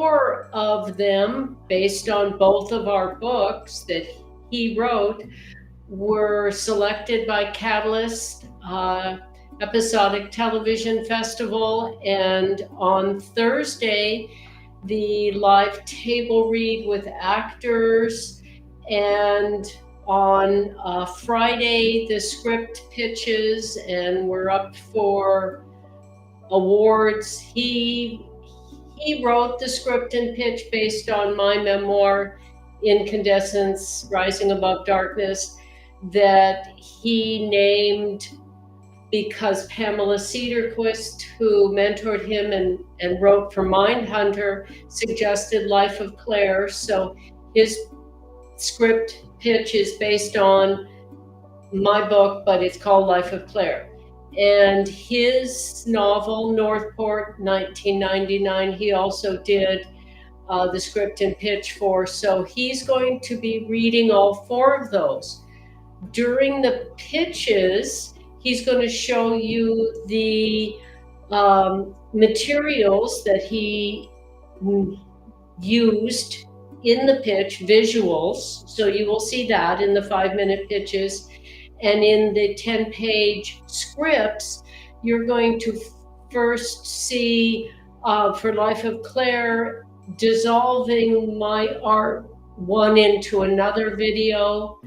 4 of them, based on both of our books that he wrote, were selected by Catalyst Episodic Television Festival. And on Thursday, the live table read with actors, and on Friday, the script pitches, and we're up for awards. He wrote the script and pitch based on my memoir, Incandescence, Rising Above Darkness, that he named because Pamela Cedarquist, who mentored him and wrote for Mindhunter, suggested Life of Clare. So his script pitch is based on my book, but it's called Life of Clare. And his novel, Northport, 1999, he also did the script and pitch for. So he's going to be reading all 4 of those. During the pitches, he's going to show you the materials that he used in the pitch, visuals. So you will see that in the 5-minute pitches. And in the 10-page scripts, you're going to first see, for Life of Clare, dissolving my art one into another video.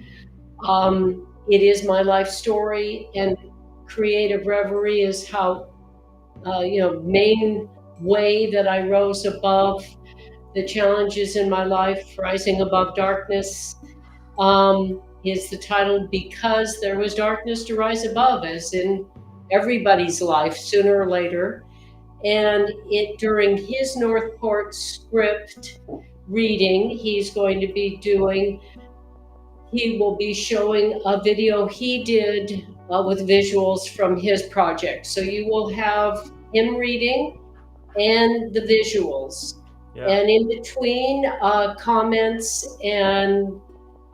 It is my life story, and creative reverie is how, main way that I rose above the challenges in my life. Rising Above Darkness is the title because there was darkness to rise above, as in everybody's life sooner or later. And during his Northport script reading, he will be showing a video he did with visuals from his project. So you will have him reading and the visuals. Yeah. And in between comments and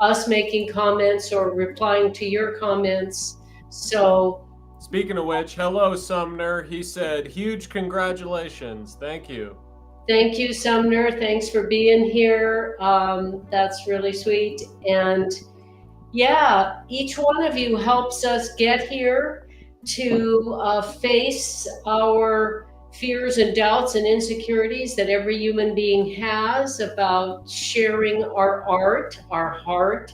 us making comments or replying to your comments. So speaking of which, hello, Sumner. He said, huge congratulations. Thank you. Thank you, Sumner. Thanks for being here. That's really sweet. And yeah, each one of you helps us get here to face our fears and doubts and insecurities that every human being has about sharing our art, our heart,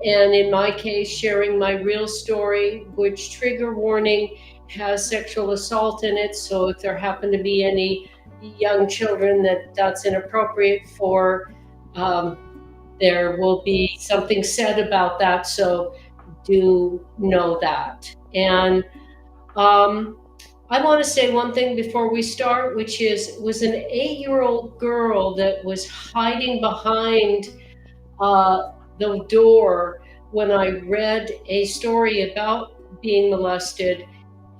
and in my case, sharing my real story, which, trigger warning, has sexual assault in it. So if there happen to be any young children that's inappropriate for, there will be something said about that. So do know that. And I want to say one thing before we start, which was an 8-year-old girl that was hiding behind the door when I read a story about being molested.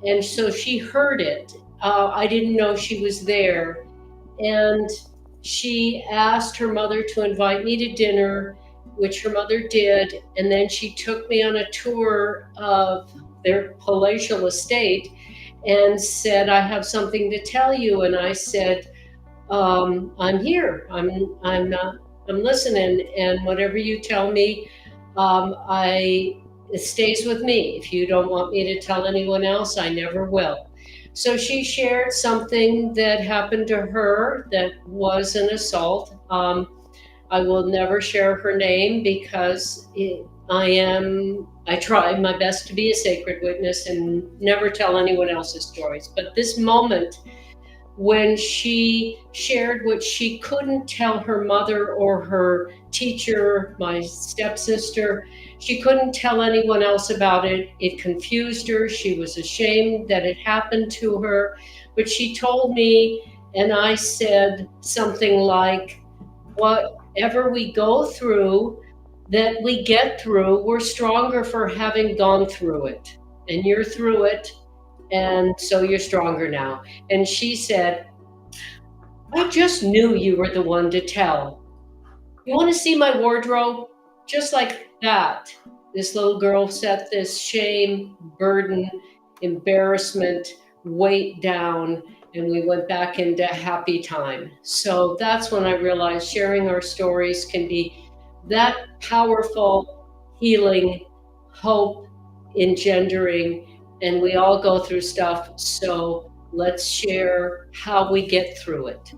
And so she heard it. I didn't know she was there. And she asked her mother to invite me to dinner, which her mother did. And then she took me on a tour of their palatial estate and said, I have something to tell you. And I said, I'm here. I'm listening. And whatever you tell me, it stays with me. If you don't want me to tell anyone else, I never will. So she shared something that happened to her that was an assault. I will never share her name because I try my best to be a sacred witness and never tell anyone else's stories. But this moment when she shared what she couldn't tell her mother or her teacher, my stepsister, she couldn't tell anyone else about it. It confused her. She was ashamed that it happened to her. But she told me, and I said something like, whatever we go through, that we get through, we're stronger for having gone through it. And you're through it, and so you're stronger now. And she said, I just knew you were the one to tell. You want to see my wardrobe? Just like that. This little girl set this shame, burden, embarrassment, weight down. and we went back into happy time. So that's when I realized sharing our stories can be that powerful, healing, hope engendering, and we all go through stuff. So let's share how we get through it.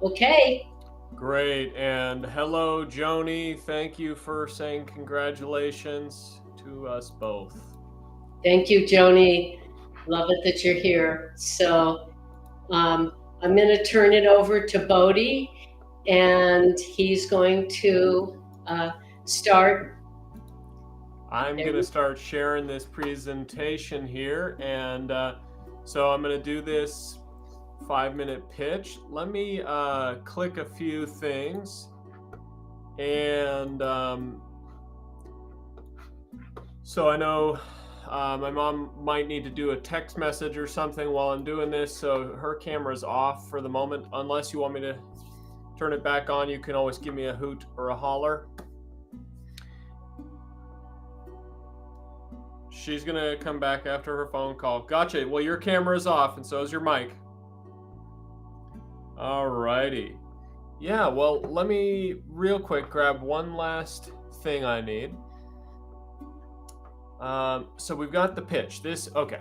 Okay. Great. And hello, Joni. Thank you for saying congratulations to us both. Thank you, Joni. Love it that you're here. So I'm going to turn it over to Bodhi, and he's going to start. I'm going to start sharing this presentation here. And so I'm going to do this 5-minute pitch. Let me click a few things. And so I know my mom might need to do a text message or something while I'm doing this, so her camera's off for the moment. Unless you want me to turn it back on, you can always give me a hoot or a holler. She's gonna come back after her phone call. Gotcha. Well, your camera's off, and so is your mic. Alrighty. Yeah, well, let me real quick grab one last thing I need. So we've got the pitch. Okay,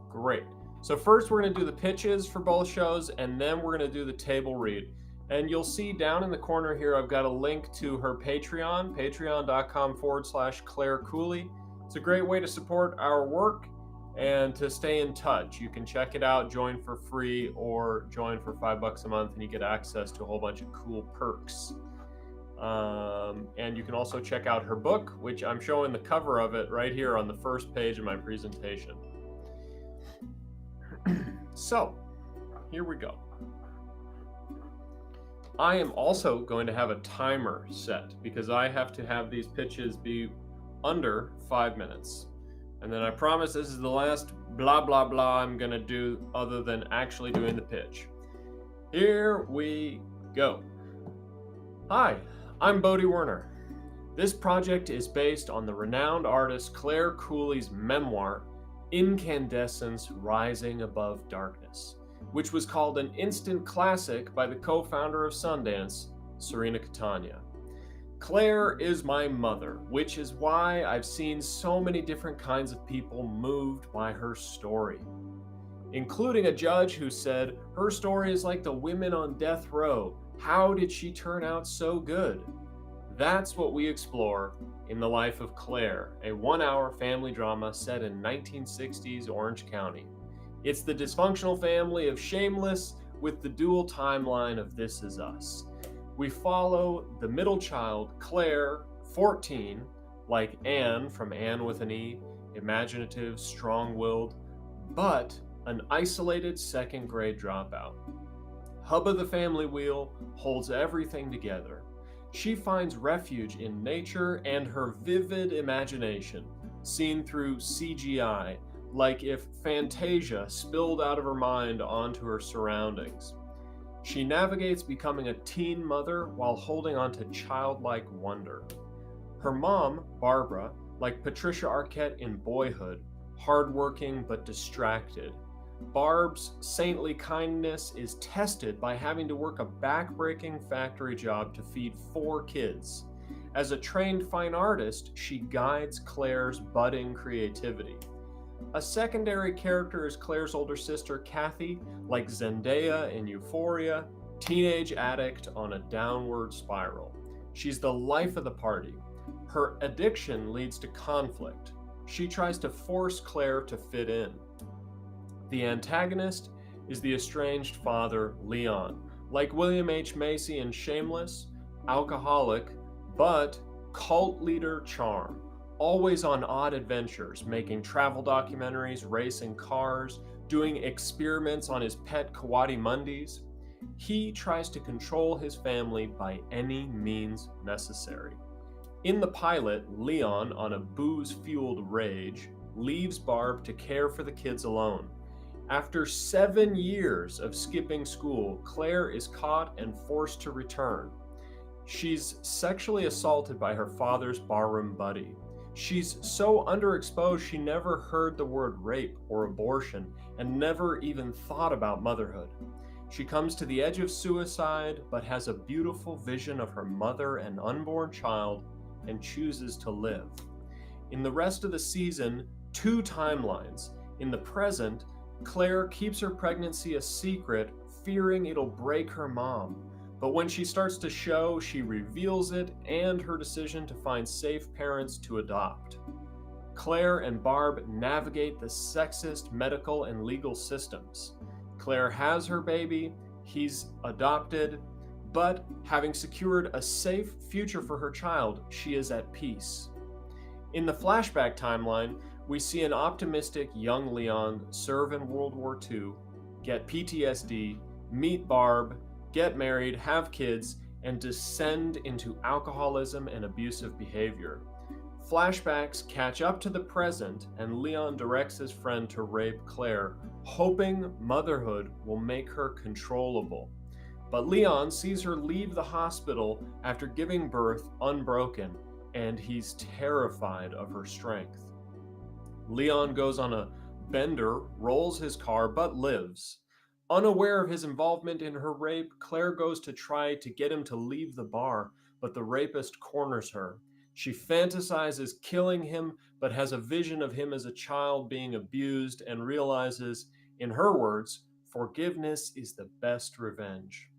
great. So first we're going to do the pitches for both shows, and then we're going to do the table read. And you'll see down in the corner here, I've got a link to her Patreon, patreon.com/Clare Cooley. It's a great way to support our work and to stay in touch. You can check it out, join for free, or join for $5 a month, and you get access to a whole bunch of cool perks. And you can also check out her book, which I'm showing the cover of it right here on the first page of my presentation. So, here we go. I am also going to have a timer set because I have to have these pitches be under 5 minutes. And then I promise this is the last blah, blah, blah I'm going to do other than actually doing the pitch. Here we go. Hi, I'm Bodhi Werner. This project is based on the renowned artist Clare Cooley's memoir, Incandescence Rising Above Darkness, which was called an instant classic by the co-founder of Sundance, Serena Catania. Clare is my mother, which is why I've seen so many different kinds of people moved by her story, including a judge who said, her story is like the women on death row. How did she turn out so good? That's what we explore in The Life of Clare, a 1-hour family drama set in 1960s Orange County. It's the dysfunctional family of Shameless with the dual timeline of This Is Us. We follow the middle child, Clare, 14, like Anne from Anne with an E, imaginative, strong-willed, but an isolated second grade dropout. Hub of the family wheel holds everything together. She finds refuge in nature and her vivid imagination, seen through CGI, like if Fantasia spilled out of her mind onto her surroundings. She navigates becoming a teen mother while holding on to childlike wonder. Her mom, Barbara, like Patricia Arquette in Boyhood, hardworking but distracted. Barb's saintly kindness is tested by having to work a back-breaking factory job to feed 4 kids. As a trained fine artist, she guides Clare's budding creativity. A secondary character is Clare's older sister, Kathy, like Zendaya in Euphoria, teenage addict on a downward spiral. She's the life of the party. Her addiction leads to conflict. She tries to force Clare to fit in. The antagonist is the estranged father, Leon, like William H. Macy in Shameless, alcoholic, but cult leader charm. Always on odd adventures, making travel documentaries, racing cars, doing experiments on his pet Coati-Mundis. He tries to control his family by any means necessary. In the pilot, Leon, on a booze-fueled rage, leaves Barb to care for the kids alone. After 7 years of skipping school, Clare is caught and forced to return. She's sexually assaulted by her father's barroom buddy. She's so underexposed she never heard the word rape or abortion, and never even thought about motherhood. She comes to the edge of suicide, but has a beautiful vision of her mother and unborn child and chooses to live. In the rest of the season, two timelines. In the present, Claire keeps her pregnancy a secret, fearing it'll break her mom. But when she starts to show, she reveals it and her decision to find safe parents to adopt. Claire and Barb navigate the sexist medical and legal systems. Claire has her baby, he's adopted, but having secured a safe future for her child, she is at peace. In the flashback timeline, we see an optimistic young Leon serve in World War II, get PTSD, meet Barb, get married, have kids, and descend into alcoholism and abusive behavior. Flashbacks catch up to the present, and Leon directs his friend to rape Claire, hoping motherhood will make her controllable. But Leon sees her leave the hospital after giving birth unbroken, and he's terrified of her strength. Leon goes on a bender, rolls his car, but lives. Unaware of his involvement in her rape, Claire goes to try to get him to leave the bar, but the rapist corners her. She fantasizes killing him, but has a vision of him as a child being abused and realizes, in her words, forgiveness is the best revenge.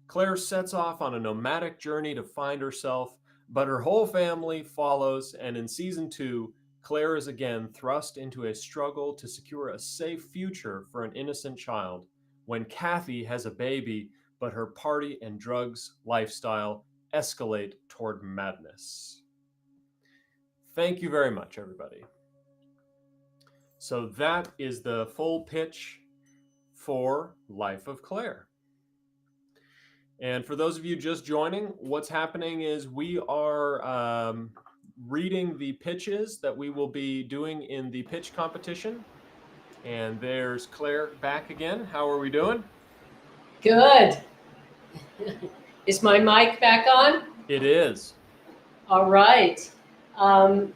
Claire sets off on a nomadic journey to find herself, but her whole family follows, and in season 2, Claire is again thrust into a struggle to secure a safe future for an innocent child when Kathy has a baby, but her party and drugs lifestyle escalate toward madness. Thank you very much, everybody. So that is the full pitch for Life of Clare. And for those of you just joining, what's happening is we are reading the pitches that we will be doing in the pitch competition. And there's Claire back again. How are we doing? Good. Is my mic back on? It is. All right.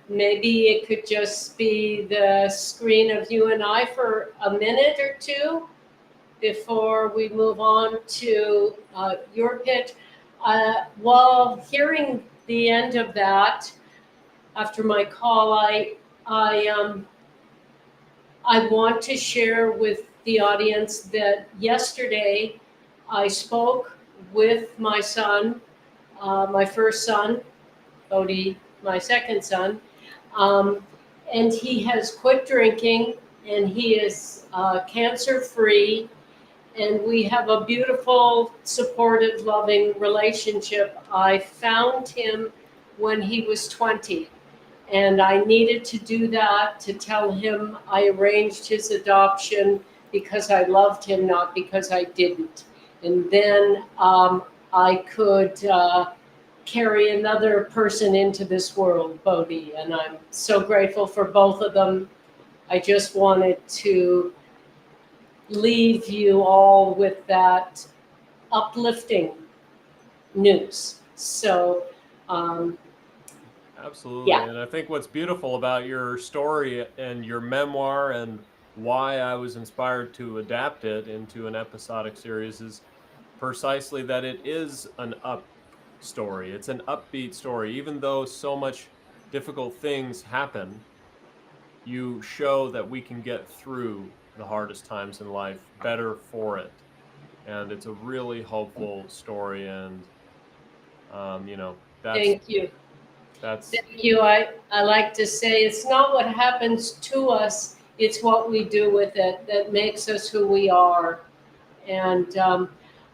Maybe it could just be the screen of you and I for a minute or two before we move on to your pitch. While hearing the end of that, after my call, I want to share with the audience that yesterday I spoke with my son, my first son, Bodhi, my second son, and he has quit drinking and he is cancer-free, and we have a beautiful, supportive, loving relationship. I found him when he was 20, and I needed to do that to tell him I arranged his adoption because I loved him, not because I didn't. And then I could carry another person into this world, Bodhi, and I'm so grateful for both of them. I just wanted to leave you all with that uplifting news. So, absolutely. yeah. And I think what's beautiful about your story and your memoir and why I was inspired to adapt it into an episodic series is precisely that it is an up story. It's an upbeat story. Even though so much difficult things happen, you show that we can get through the hardest times in life better for it. And it's a really hopeful story. And, Thank you. That's Thank you. I like to say it's not what happens to us, it's what we do with it that makes us who we are. And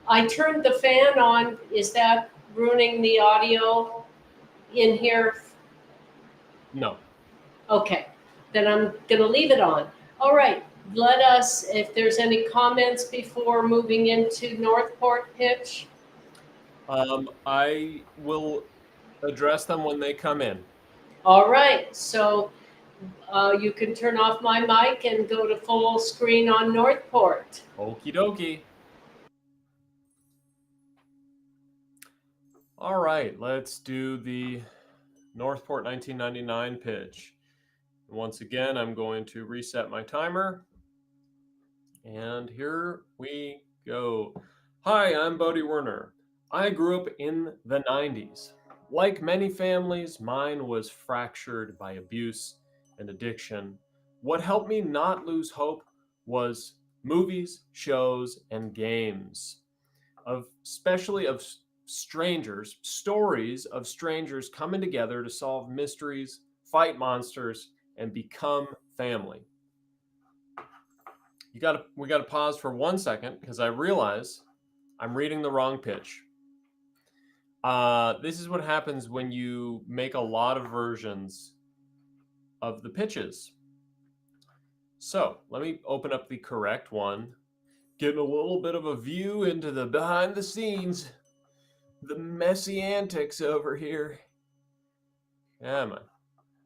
I turned the fan on. Is that ruining the audio in here? no. Okay, then I'm going to leave it on. All right, let us, if there's any comments before moving into Northport pitch. I will address them when they come in. All right, so you can turn off my mic and go to full screen on Northport. Okie dokie. All right, let's do the Northport 1999 pitch. Once again, I'm going to reset my timer. And here we go. Hi, I'm Bodie Werner. I grew up in the 90s. Like many families, mine was fractured by abuse and addiction. What helped me not lose hope was movies, shows, and games of especially of strangers, stories of strangers coming together to solve mysteries, fight monsters, and become family. We got to pause for 1 second because I realize I'm reading the wrong pitch. This is what happens when you make a lot of versions of the pitches. So let me open up the correct one. Getting a little bit of a view into the behind the scenes, the messy antics over here. Yeah,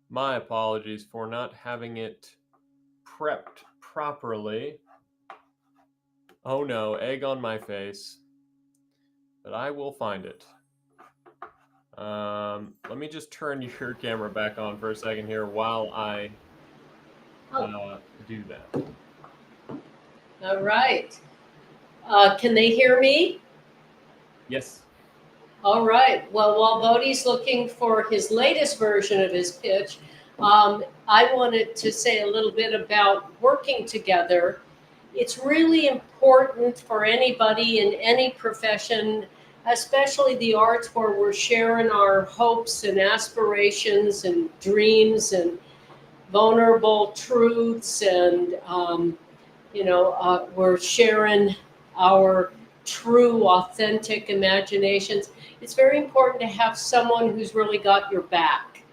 my apologies for not having it prepped properly. Oh no, egg on my face. But I will find it. Let me just turn your camera back on for a second here while I do that. All right. Can they hear me? Yes. All right. Well, while Bodie's looking for his latest version of his pitch, I wanted to say a little bit about working together. It's really important for anybody in any profession, especially the arts, where we're sharing our hopes and aspirations and dreams and vulnerable truths, and we're sharing our true, authentic imaginations. It's very important to have someone who's really got your back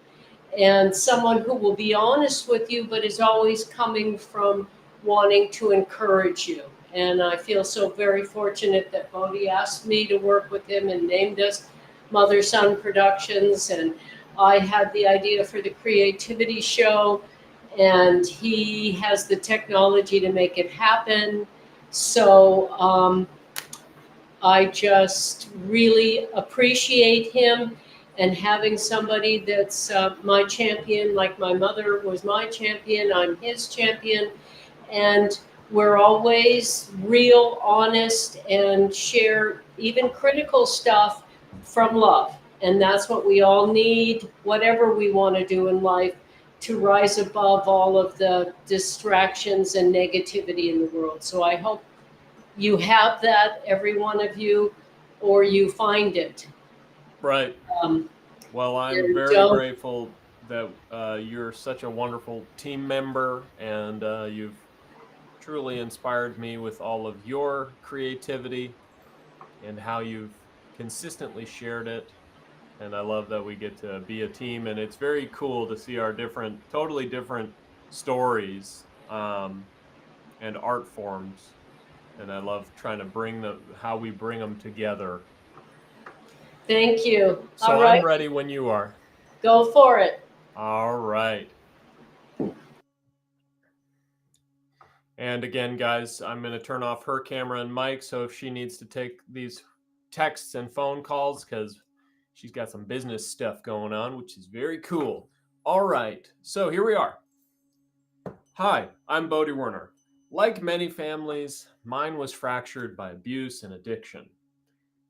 and someone who will be honest with you, but is always coming from wanting to encourage you. And I feel so very fortunate that Bodhi asked me to work with him and named us Mother Son Productions. And I had the idea for the creativity show, and he has the technology to make it happen. So I just really appreciate him and having somebody that's my champion, like my mother was my champion, I'm his champion. And we're always real, honest, and share even critical stuff from love. And that's what we all need, whatever we want to do in life, to rise above all of the distractions and negativity in the world. So I hope you have that, every one of you, or you find it. Right. Um, Well, I'm and very don't, grateful that you're such a wonderful team member and you've truly inspired me with all of your creativity and how you've consistently shared it. And I love that we get to be a team, and it's very cool to see our totally different stories and art forms. And I love trying to how we bring them together. thank you. All So I'm right, ready when you are. go for it. All right. And again, guys, I'm going to turn off her camera and mic. So if she needs to take these texts and phone calls, because she's got some business stuff going on, which is very cool. All right. So here we are. Hi, I'm Bodie Werner. Like many families, mine was fractured by abuse and addiction.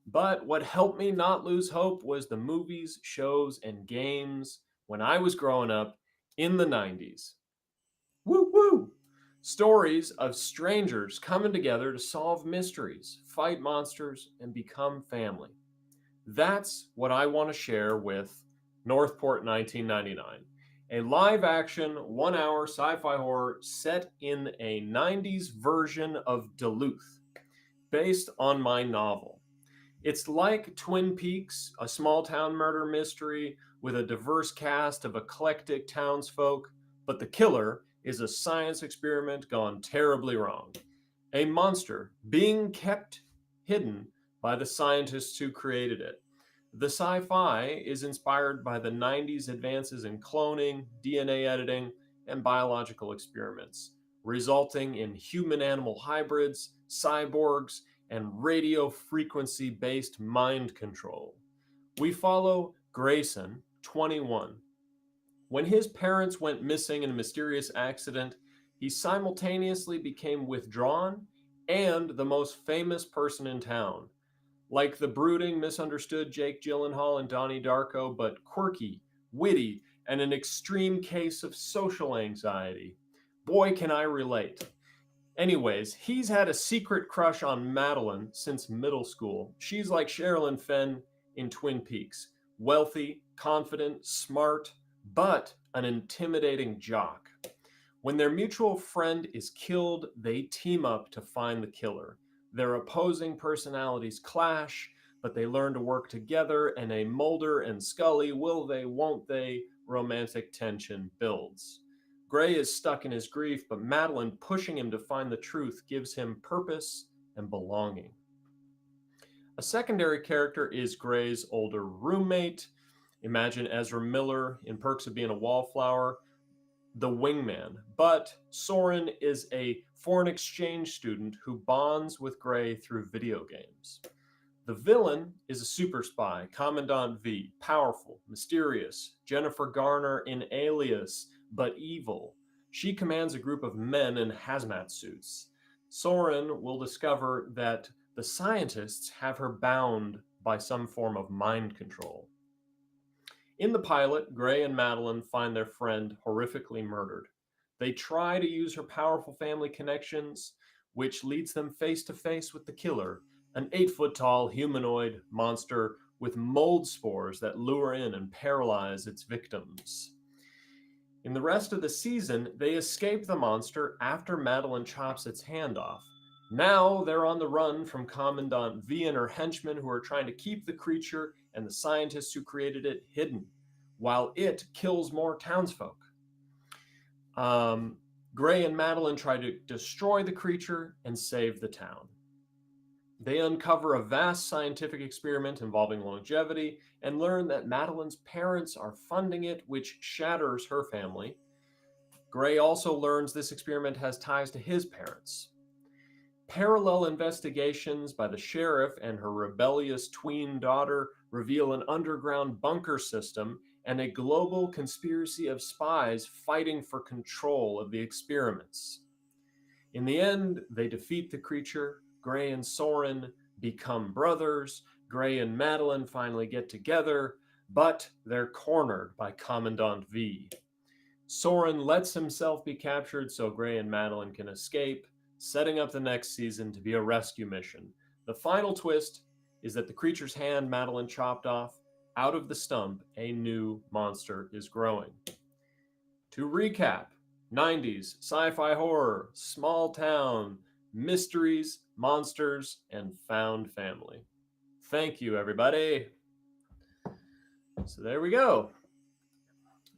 But what helped me not lose hope was the movies, shows, and games when I was growing up in the 90s. Woo woo! Stories of strangers coming together to solve mysteries, fight monsters, and become family. That's what I want to share with Northport 1999, a live action 1 hour sci fi horror set in a 90s version of Duluth, based on my novel. It's like Twin Peaks, a small town murder mystery with a diverse cast of eclectic townsfolk, but the killer is a science experiment gone terribly wrong. A monster being kept hidden by the scientists who created it. The sci fi is inspired by the 90s advances in cloning, DNA editing, and biological experiments, resulting in human animal hybrids, cyborgs, and radio frequency based mind control. We follow Grayson, 21. When his parents went missing in a mysterious accident, he simultaneously became withdrawn and the most famous person in town. Like the brooding, misunderstood Jake Gyllenhaal and Donnie Darko, but quirky, witty, and an extreme case of social anxiety. Boy, can I relate. Anyways, he's had a secret crush on Madeline since middle school. She's like Sherilyn Fenn in Twin Peaks, wealthy, confident, smart, but an intimidating jock. When their mutual friend is killed, they team up to find the killer. Their opposing personalities clash, but they learn to work together, and a Mulder and Scully will they, won't they romantic tension builds. Gray is stuck in his grief, but Madeline pushing him to find the truth gives him purpose and belonging. A secondary character is Gray's older roommate. Imagine Ezra Miller in Perks of Being a Wallflower, the wingman. But Soren is a foreign exchange student who bonds with Gray through video games. The villain is a super spy, Commandant V, powerful, mysterious, Jennifer Garner in Alias, but evil. She commands a group of men in hazmat suits. Soren will discover that the scientists have her bound by some form of mind control. In the pilot, Gray and Madeline find their friend horrifically murdered. They try to use her powerful family connections, which leads them face to face with the killer, an 8-foot-tall humanoid monster with mold spores that lure in and paralyze its victims. In the rest of the season, they escape the monster after Madeline chops its hand off. Now they're on the run from Commandant V and her henchmen who are trying to keep the creature and the scientists who created it hidden, while it kills more townsfolk. Gray and Madeline try to destroy the creature and save the town. They uncover a vast scientific experiment involving longevity and learn that Madeline's parents are funding it, which shatters her family. Gray also learns this experiment has ties to his parents. Parallel investigations by the sheriff and her rebellious tween daughter reveal an underground bunker system and a global conspiracy of spies fighting for control of the experiments. In the end, they defeat the creature. Gray and Soren become brothers. Gray and Madeline finally get together, but they're cornered by Commandant V. Soren lets himself be captured so Gray and Madeline can escape, setting up the next season to be a rescue mission. The final twist is that the creature's hand Madeline chopped off, out of the stump, a new monster is growing. To recap, 90s sci-fi horror, small town, mysteries, monsters, and found family. Thank you, everybody. So there we go.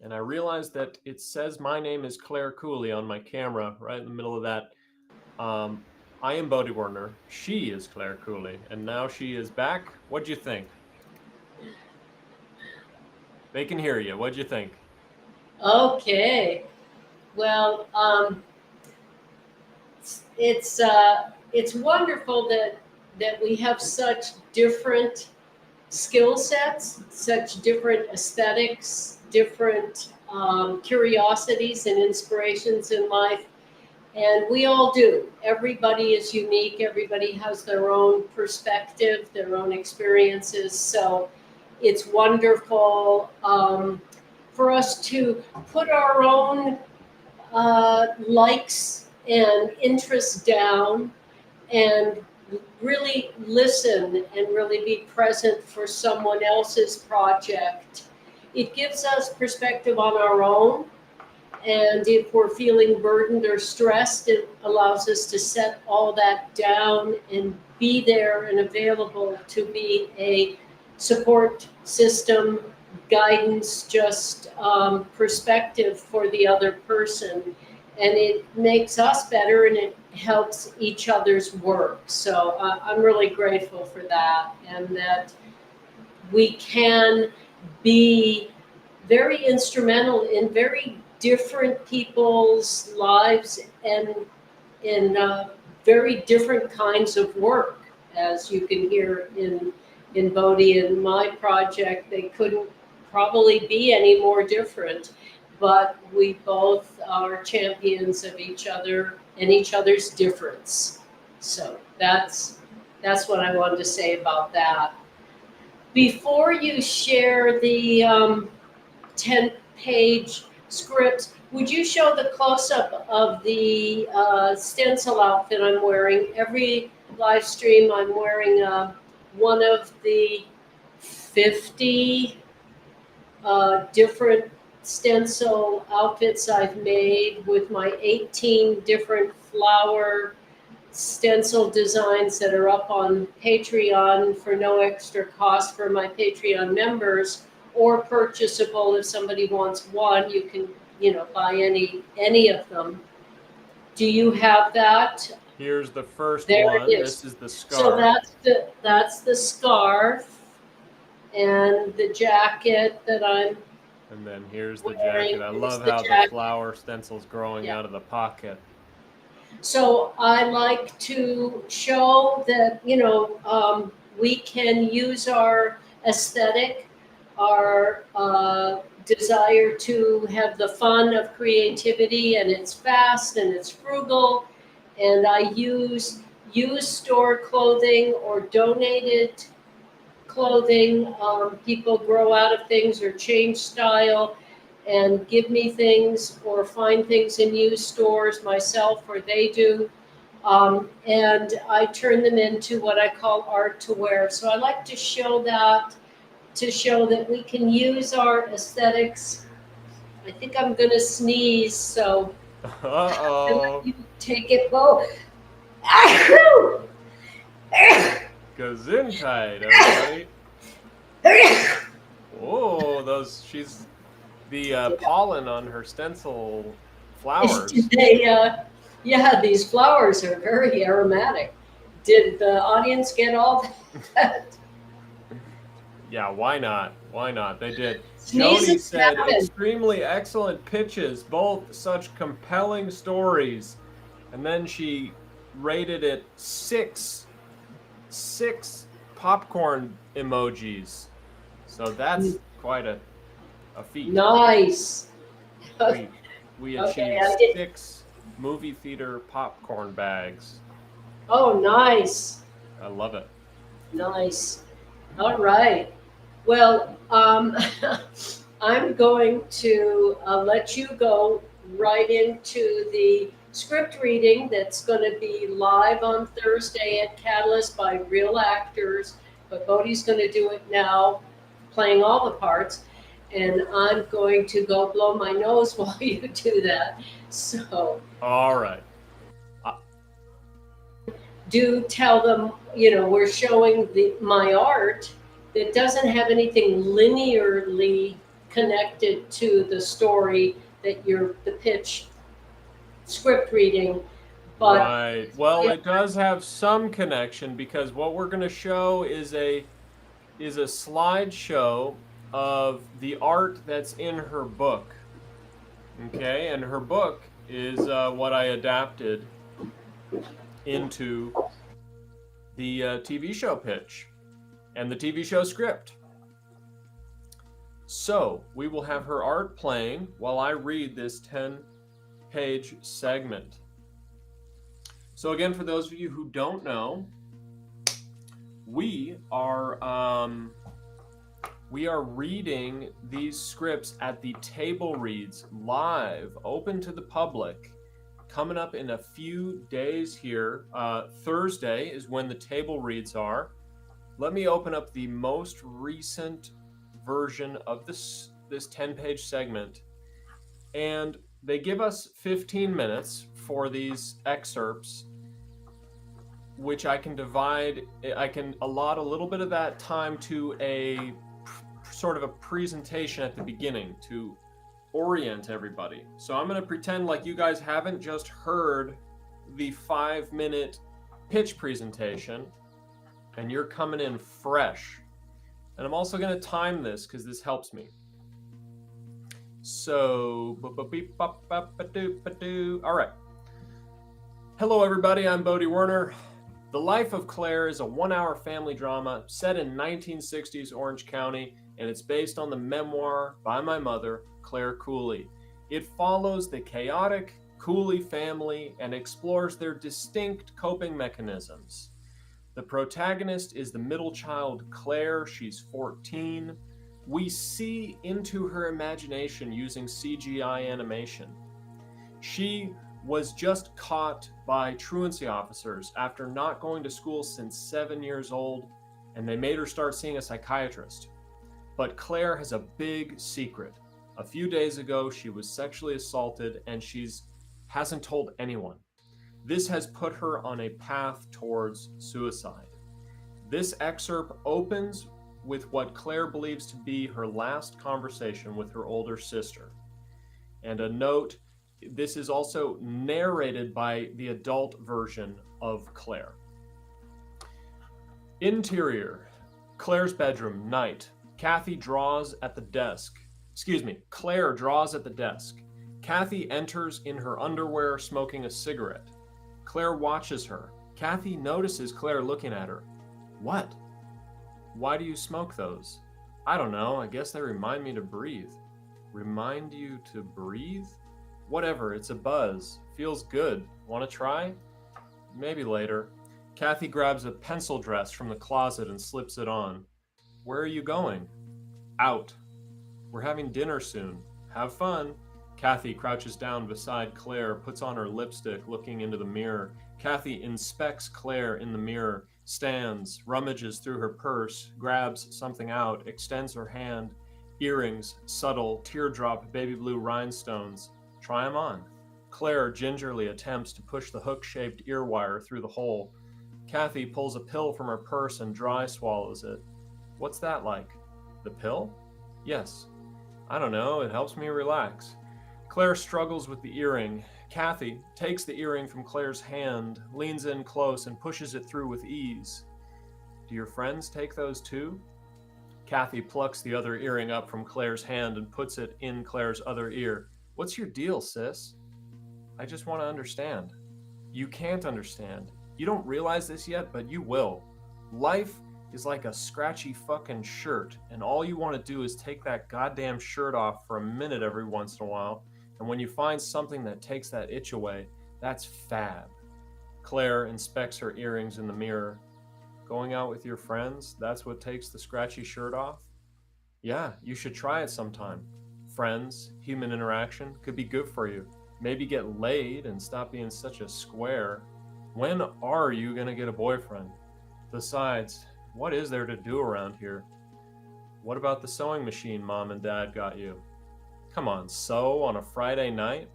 And I realized that it says my name is Clare Cooley on my camera right in the middle of that. I am Bodie Werner. She is Clare Cooley, and now she is back. What'd you think? They can hear you. What'd you think? Okay. Well, it's wonderful that we have such different skill sets, such different aesthetics, different curiosities and inspirations in life. And we all do. Everybody is unique. Everybody has their own perspective, their own experiences. So it's wonderful for us to put our own likes and interests down and really listen and really be present for someone else's project. It gives us perspective on our own. And if we're feeling burdened or stressed, it allows us to set all that down and be there and available to be a support system, guidance, just perspective for the other person. And it makes us better and it helps each other's work. So I'm really grateful for that, and that we can be very instrumental in very different people's lives and in very different kinds of work. As you can hear in Bodie and my project, they couldn't probably be any more different. but we both are champions of each other and each other's difference. So that's what I wanted to say about that. Before you share the 10-page scripts, would you show the close-up of the stencil outfit I'm wearing? Every live stream, I'm wearing one of the 50 different stencil outfits I've made with my 18 different flower stencil designs that are up on Patreon for no extra cost for my Patreon members, or purchasable if somebody wants one. You can, buy any of them. Do you have that? Here's the first There it one. is. This is the So scarf. that's the scarf and the jacket that I'm And then here's the wearing. jacket. I Is love the how the jacket. flower stencil's growing Yeah. out of the pocket. So I like to show that, we can use our aesthetic, our desire to have the fun of creativity, and it's fast and it's frugal. And I use used store clothing or donated clothing. People grow out of things or change style and give me things or find things in used stores myself, or they do. And I turn them into what I call art to wear. So I like to show that, we can use our aesthetics. I think I'm going to sneeze, so I'll let Uh-oh. you take it, Bo. Gesundheit, everybody. Oh, she's the pollen on her stencil flowers. Yeah, these flowers are very aromatic. Did the audience get all that? Yeah, why not? Why not? They did. Joni Sneezes said, happen. extremely excellent pitches, both such compelling stories. And then she rated it six popcorn emojis. So that's quite a feat. Nice. We Okay, achieved 6 movie theater popcorn bags. Oh, nice. I love it. Nice. All right. Well, I'm going to let you go right into the script reading that's going to be live on Thursday at Catalyst by real actors, but Bodhi's going to do it now, playing all the parts, and I'm going to go blow my nose while you do that. So, all right. Do tell them, we're showing my art that doesn't have anything linearly connected to the story that the pitch script reading. But right. Well, it does have some connection, because what we're going to show is a slideshow of the art that's in her book. Okay, and her book is what I adapted into the TV show pitch and the TV show script. So we will have her art playing while I read this 10-page segment. So again, for those of you who don't know, we are reading these scripts at the Table Reads live, open to the public, coming up in a few days here. Thursday is when the Table Reads are. Let me open up the most recent version of this 10-page segment, and they give us 15 minutes for these excerpts, which I can allot a little bit of that time to a sort of a presentation at the beginning to orient everybody. So I'm going to pretend like you guys haven't just heard the 5-minute pitch presentation and you're coming in fresh. And I'm also going to time this because this helps me. So, all right. Hello, everybody. I'm Bodie Werner. The Life of Clare is a 1-hour family drama set in 1960s Orange County, and it's based on the memoir by my mother, Clare Cooley. It follows the chaotic Cooley family and explores their distinct coping mechanisms. The protagonist is the middle child, Claire. She's 14. We see into her imagination using CGI animation. She was just caught by truancy officers after not going to school since 7 years old, and they made her start seeing a psychiatrist. But Claire has a big secret. A few days ago, she was sexually assaulted, and hasn't told anyone. This has put her on a path towards suicide. This excerpt opens with what Claire believes to be her last conversation with her older sister. And a note, this is also narrated by the adult version of Claire. Interior, Claire's bedroom, night. Claire draws at the desk. Kathy enters in her underwear, smoking a cigarette. Claire watches her. Kathy notices Claire looking at her. What? Why do you smoke those? I don't know. I guess they remind me to breathe. Remind you to breathe? Whatever, it's a buzz. Feels good. Want to try? Maybe later. Kathy grabs a pencil dress from the closet and slips it on. Where are you going? Out. We're having dinner soon. Have fun. Kathy crouches down beside Claire, puts on her lipstick, looking into the mirror. Kathy inspects Claire in the mirror, stands, rummages through her purse, grabs something out, extends her hand. Earrings, subtle, teardrop baby blue rhinestones. Try them on. Claire gingerly attempts to push the hook-shaped ear wire through the hole. Kathy pulls a pill from her purse and dry swallows it. What's that like? The pill? Yes. I don't know, it helps me relax. Claire struggles with the earring. Kathy takes the earring from Claire's hand, leans in close, and pushes it through with ease. Do your friends take those too? Kathy plucks the other earring up from Claire's hand and puts it in Claire's other ear. What's your deal, sis? I just want to understand. You can't understand. You don't realize this yet, but you will. Life is like a scratchy fucking shirt, and all you want to do is take that goddamn shirt off for a minute every once in a while, and when you find something that takes that itch away, that's fab. Claire inspects her earrings in the mirror. Going out with your friends, that's what takes the scratchy shirt off? Yeah, you should try it sometime. Friends, human interaction, could be good for you. Maybe get laid and stop being such a square. When are you gonna get a boyfriend? Besides, what is there to do around here? What about the sewing machine Mom and Dad got you? Come on, sew on a Friday night?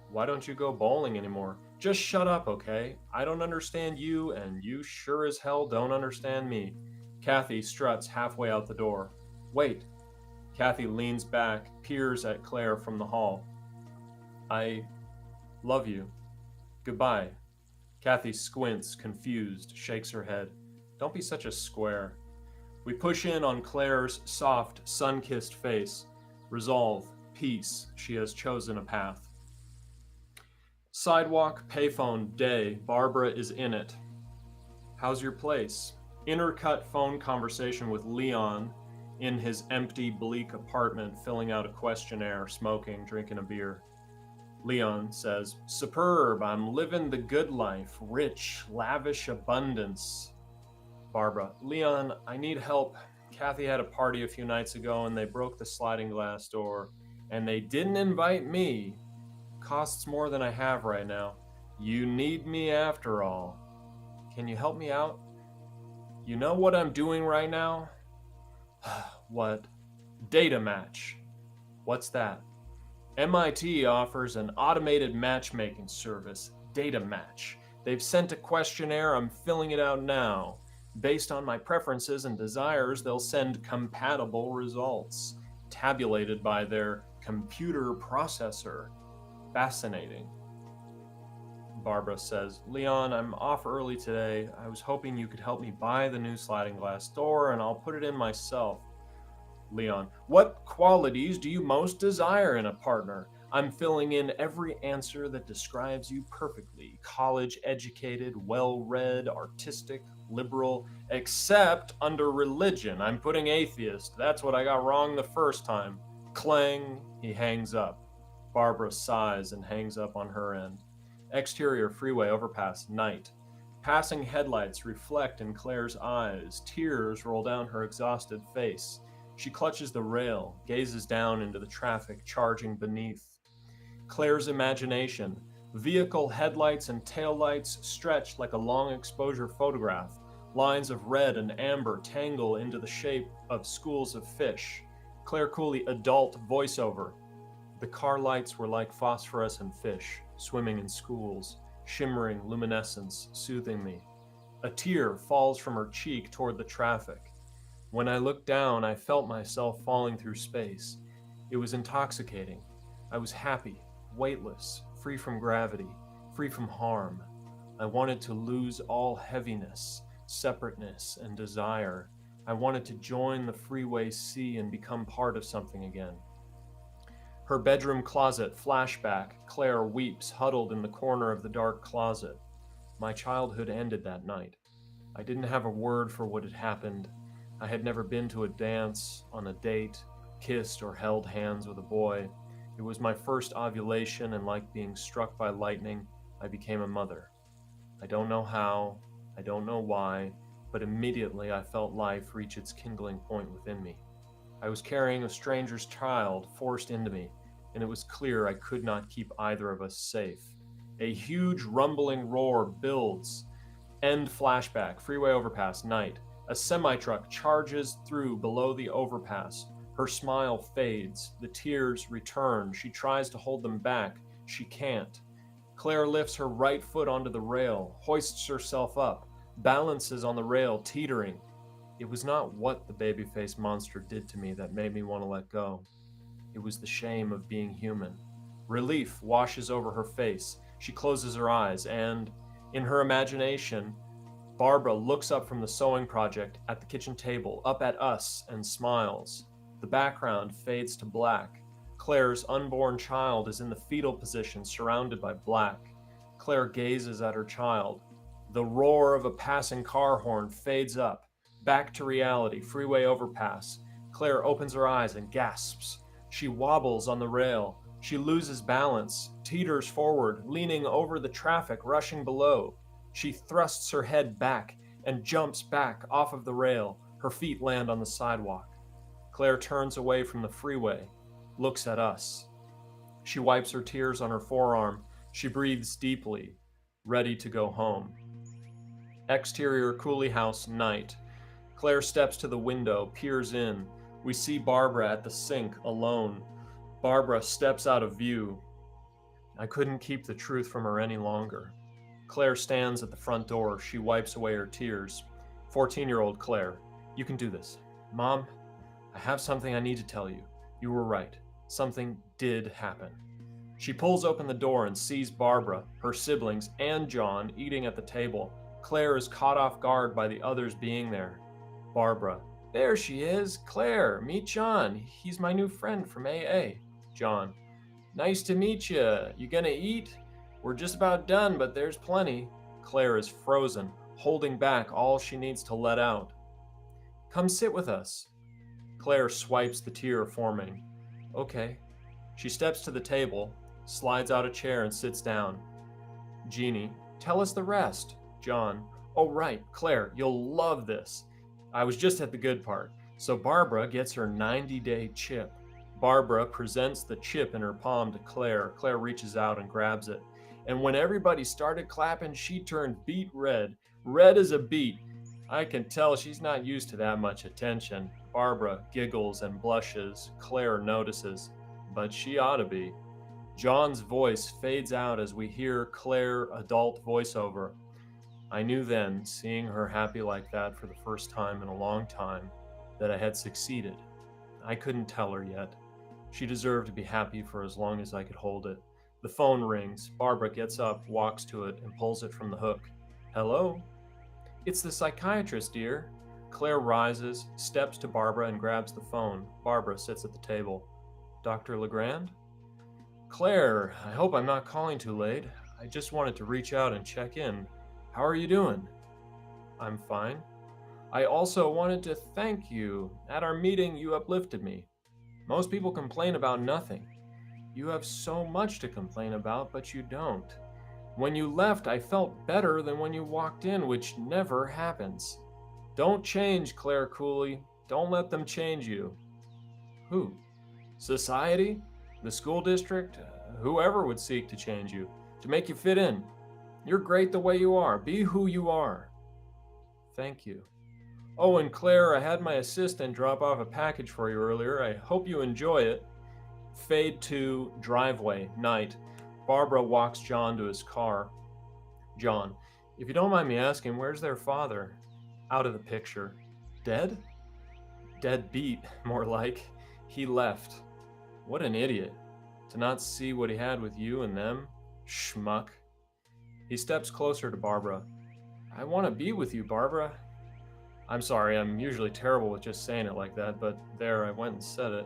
Why don't you go bowling anymore? Just shut up, okay? I don't understand you, and you sure as hell don't understand me. Kathy struts halfway out the door. Wait. Kathy leans back, peers at Claire from the hall. I love you. Goodbye. Kathy squints, confused, shakes her head. Don't be such a square. We push in on Claire's soft, sun-kissed face. Resolve, peace, she has chosen a path. Sidewalk, payphone, day. Barbara is in it. How's your place? Intercut phone conversation with Leon in his empty, bleak apartment, filling out a questionnaire, smoking, drinking a beer. Leon says, superb, I'm living the good life, rich, lavish abundance. Barbara, Leon, I need help. Kathy had a party a few nights ago and they broke the sliding glass door. And they didn't invite me. Costs more than I have right now. You need me after all. Can you help me out? You know what I'm doing right now? What? Data match. What's that? MIT offers an automated matchmaking service, Data Match. They've sent a questionnaire, I'm filling it out now. Based on my preferences and desires, they'll send compatible results, tabulated by their computer processor. Fascinating. Barbara says, Leon, I'm off early today. I was hoping you could help me buy the new sliding glass door and I'll put it in myself. Leon, what qualities do you most desire in a partner? I'm filling in every answer that describes you perfectly. College educated, well-read, artistic, liberal, except under religion. I'm putting atheist. That's what I got wrong the first time. Clang, he hangs up. Barbara sighs and hangs up on her end. Exterior freeway overpass, night. Passing headlights reflect in Claire's eyes. Tears roll down her exhausted face. She clutches the rail, gazes down into the traffic charging beneath. Claire's imagination. Vehicle headlights and taillights stretch like a long exposure photograph. Lines of red and amber tangle into the shape of schools of fish. Claire Cooley adult voiceover. The car lights were like phosphorescent fish, swimming in schools, shimmering luminescence, soothing me. A tear falls from her cheek toward the traffic. When I looked down, I felt myself falling through space. It was intoxicating. I was happy, weightless, free from gravity, free from harm. I wanted to lose all heaviness, separateness, and desire. I wanted to join the freeway sea and become part of something again. Her bedroom closet, flashback. Claire weeps, huddled in the corner of the dark closet. My childhood ended that night. I didn't have a word for what had happened. I had never been to a dance, on a date, kissed or held hands with a boy. It was my first ovulation, and like being struck by lightning, I became a mother. I don't know how, I don't know why, but immediately I felt life reach its kindling point within me. I was carrying a stranger's child forced into me, and it was clear I could not keep either of us safe. A huge rumbling roar builds. End flashback, freeway overpass, night. A semi-truck charges through below the overpass. Her smile fades. The tears return. She tries to hold them back. She can't. Claire lifts her right foot onto the rail, hoists herself up, balances on the rail, teetering. It was not what the baby-faced monster did to me that made me want to let go. It was the shame of being human. Relief washes over her face. She closes her eyes, and, in her imagination, Barbara looks up from the sewing project at the kitchen table, up at us, and smiles. The background fades to black. Claire's unborn child is in the fetal position, surrounded by black. Claire gazes at her child. The roar of a passing car horn fades up. Back to reality, freeway overpass. Claire opens her eyes and gasps. She wobbles on the rail. She loses balance, teeters forward, leaning over the traffic rushing below. She thrusts her head back and jumps back off of the rail. Her feet land on the sidewalk. Claire turns away from the freeway, looks at us. She wipes her tears on her forearm. She breathes deeply, ready to go home. Exterior Cooley House, night. Claire steps to the window, peers in. We see Barbara at the sink, alone. Barbara steps out of view. I couldn't keep the truth from her any longer. Claire stands at the front door. She wipes away her tears. 14-year-old Claire, you can do this. Mom, I have something I need to tell you. You were right. Something did happen. She pulls open the door and sees Barbara, her siblings, and John eating at the table. Claire is caught off guard by the others being there. Barbara, there she is. Claire, meet John. He's my new friend from AA. John, nice to meet you. You gonna eat? We're just about done, but there's plenty. Claire is frozen, holding back all she needs to let out. Come sit with us. Claire swipes the tear forming. Okay. She steps to the table, slides out a chair and sits down. Jeannie, tell us the rest. John, oh right, Claire, you'll love this. I was just at the good part. So Barbara gets her 90-day chip. Barbara presents the chip in her palm to Claire. Claire reaches out and grabs it. And when everybody started clapping, she turned beet red. Red as a beet. I can tell she's not used to that much attention. Barbara giggles and blushes. Claire notices. But she ought to be. John's voice fades out as we hear Claire adult voiceover. I knew then, seeing her happy like that for the first time in a long time, that I had succeeded. I couldn't tell her yet. She deserved to be happy for as long as I could hold it. The phone rings. Barbara gets up, walks to it, and pulls it from the hook. Hello? It's the psychiatrist, dear. Claire rises, steps to Barbara, and grabs the phone. Barbara sits at the table. Dr. Legrand? Claire, I hope I'm not calling too late. I just wanted to reach out and check in. How are you doing? I'm fine. I also wanted to thank you. At our meeting, you uplifted me. Most people complain about nothing. You have so much to complain about, but you don't. When you left, I felt better than when you walked in, which never happens. Don't change, Claire coolly. Don't let them change you. Who? Society? The school district? Whoever would seek to change you, to make you fit in. You're great the way you are. Be who you are. Thank you. Oh, and Claire, I had my assistant drop off a package for you earlier. I hope you enjoy it. Fade to driveway, night. Barbara walks John to his car. John, if you don't mind me asking, where's their father? Out of the picture. Dead? Dead beat, more like. He left. What an idiot. To not see what he had with you and them? Schmuck. He steps closer to Barbara. I want to be with you, Barbara. I'm sorry, I'm usually terrible with just saying it like that, but there, I went and said it.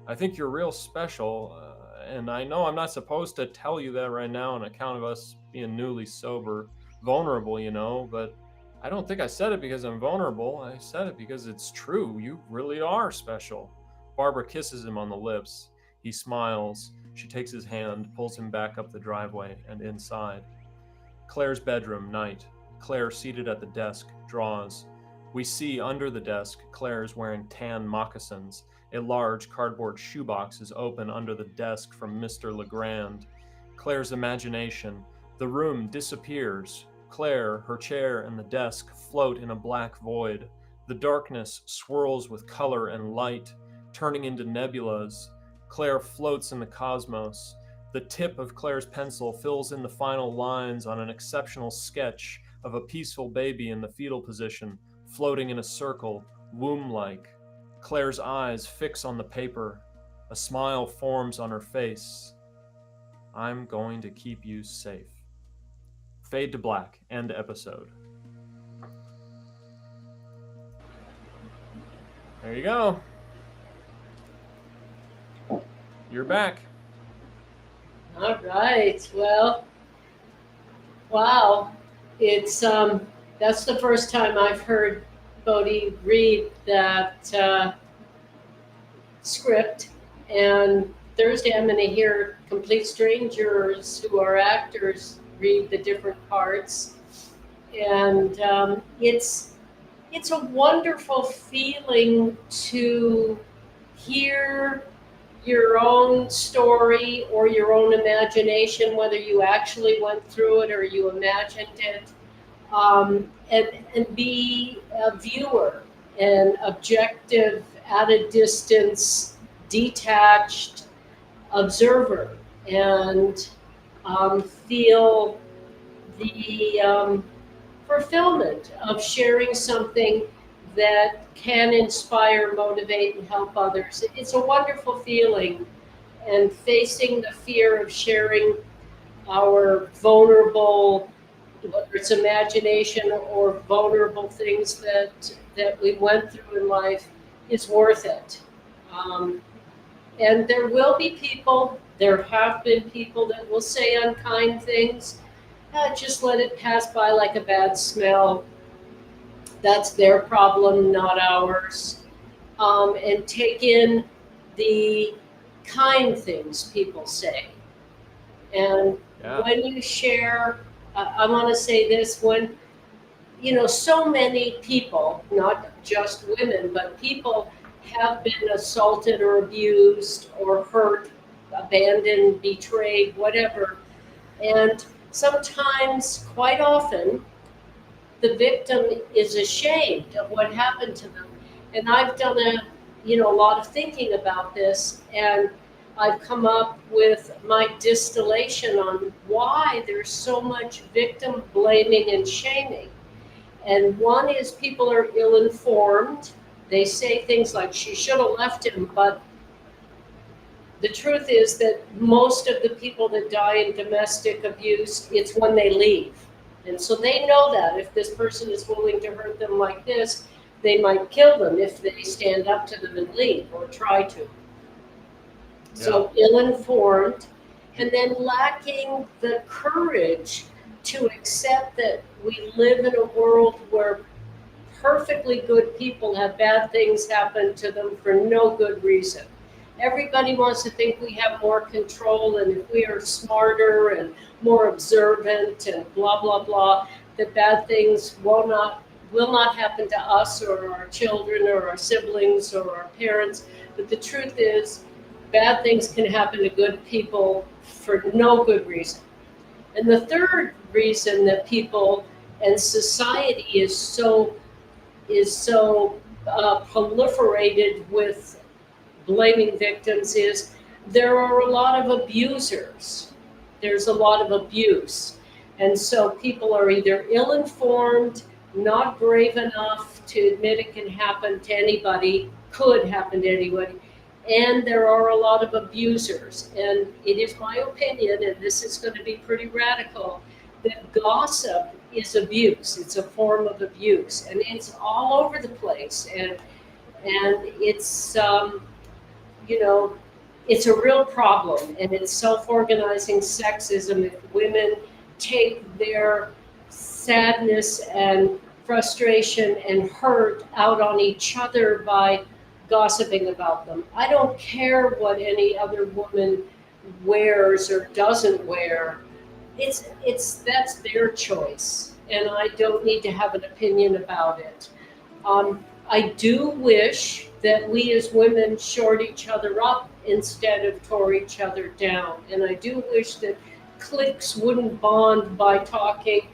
I think you're real special, and I know I'm not supposed to tell you that right now on account of us being newly sober, vulnerable, you know, but I don't think I said it because I'm vulnerable. I said it because it's true. You really are special. Barbara kisses him on the lips. He smiles. She takes his hand, pulls him back up the driveway and inside. Claire's bedroom, night. Claire seated at the desk, draws. We see under the desk, Claire is wearing tan moccasins. A large cardboard shoebox is open under the desk from Mr. Legrand. Claire's imagination. The room disappears. Claire, her chair, and the desk float in a black void. The darkness swirls with color and light, turning into nebulas. Claire floats in the cosmos. The tip of Claire's pencil fills in the final lines on an exceptional sketch of a peaceful baby in the fetal position, floating in a circle, womb-like. Claire's eyes fix on the paper. A smile forms on her face. I'm going to keep you safe. Fade to black. End episode. There you go. You're back. All right. Well, wow. It's that's the first time I've heard Bodhi read that script, and Thursday I'm going to hear complete strangers who are actors read the different parts, and it's a wonderful feeling to hear your own story or your own imagination, whether you actually went through it or you imagined it, and be a viewer, an objective, at a distance, detached observer, and feel the fulfillment of sharing something that can inspire, motivate, and help others. It's a wonderful feeling, and facing the fear of sharing our vulnerable, whether it's imagination or vulnerable things that we went through in life, is worth it. And there will be people, there have been people that will say unkind things. Just let it pass by like a bad smell. That's their problem, not ours. And take in the kind things people say. And when you share, I want to say this, when, so many people, not just women, but people have been assaulted or abused or hurt, abandoned, betrayed, whatever. And sometimes, quite often, the victim is ashamed of what happened to them. And I've done a lot of thinking about this, and I've come up with my distillation on why there's so much victim blaming and shaming. And one is people are ill-informed. They say things like, she should have left him, but the truth is that most of the people that die in domestic abuse, it's when they leave. And so they know that if this person is willing to hurt them like this, they might kill them if they stand up to them and leave or try to. Yeah. So ill-informed, and then lacking the courage to accept that we live in a world where perfectly good people have bad things happen to them for no good reason. Everybody wants to think we have more control, and if we are smarter and more observant and blah blah blah, that bad things will not happen to us or our children or our siblings or our parents. But the truth is, bad things can happen to good people for no good reason. And the third reason that people and society is so proliferated with blaming victims is there are a lot of abusers. There's a lot of abuse. And so people are either ill informed, not brave enough to admit it can happen to anybody, could happen to anybody, and there are a lot of abusers. And it is my opinion, and this is going to be pretty radical, that gossip is abuse. It's a form of abuse, and it's all over the place. And you know, it's a real problem, and it's self-organizing sexism. If women take their sadness and frustration and hurt out on each other by gossiping about them. I don't care what any other woman wears or doesn't wear. It's that's their choice, and I don't need to have an opinion about it. I do wish that we as women shored each other up instead of tore each other down. And I do wish that cliques wouldn't bond by talking